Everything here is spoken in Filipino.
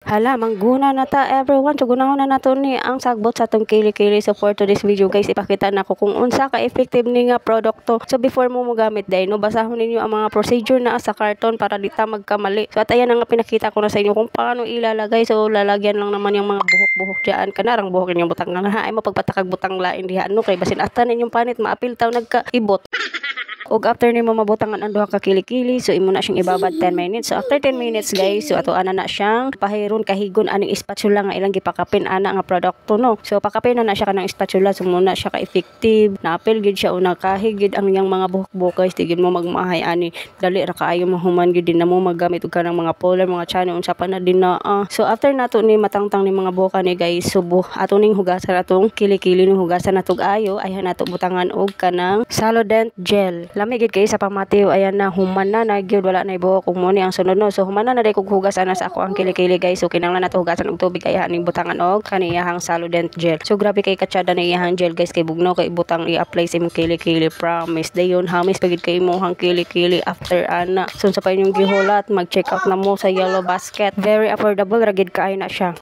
Hala, mangguna na ta everyone. So gunahon na nato ni ang sagbot sa tong kili-kili. So for today's video guys, ipakita na ko kung unsa ka effective ni nga produkto. So before mo gamit day no, basahon ninyo ang mga procedure na sa karton para di ta magkamali. So at ayan nga pinakita ko na sa inyo kung paano ilalagay. So lalagyan lang naman yung mga buhok-buhok diyan. Kanarang buhok ninyong butang nga ay mapagpatakag butang lain diha no kay basin ata ninyong panit maapil taw nagkaibot. Og after nimo mabutangan ang duha ka kili-kili, so imo na siyang ibabad 10 minutes. So after 10 minutes guys, so ato ana na siyang pahiron kahigon aning spatula nga ilang gipakapin ana nga produkto no. So pakapin na siya kanang spatula, so muna siya ka effective. Naapil gid siya una kahigid ang yang mga buhok-buhok guys, tigid mo magmahay ani dali ra kaayo mahuman gid din na mo magamit og kanang mga polar, mga channel unsa pa na din na. So after nato ni matangtang ni mga buhok ni guys, so ato ning hugasan atong kili-kili ni hugasan natog ayo, ayhan nato butangan og kanang Solodent gel. Lami gid kay sa pamatiw, ayan na human na gyud wala na ibuhok ug mo ni ang sunod no. So human na day kog hugas ana sa ako ang kili-kili guys. So kinahanglan nato hugasan og tubig kay haning butangan og kaniyahang Solodent gel. So grabe kay katsada na iyahang gel guys, kay bugnaw kay butang i-apply sa imong kili-kili, promise dayon hamis pagid kay imong kili-kili after ana. So sa pa inyong gihulat, mag-check out na mo sa Yellow Basket. Very affordable ra gid kaayo na siya.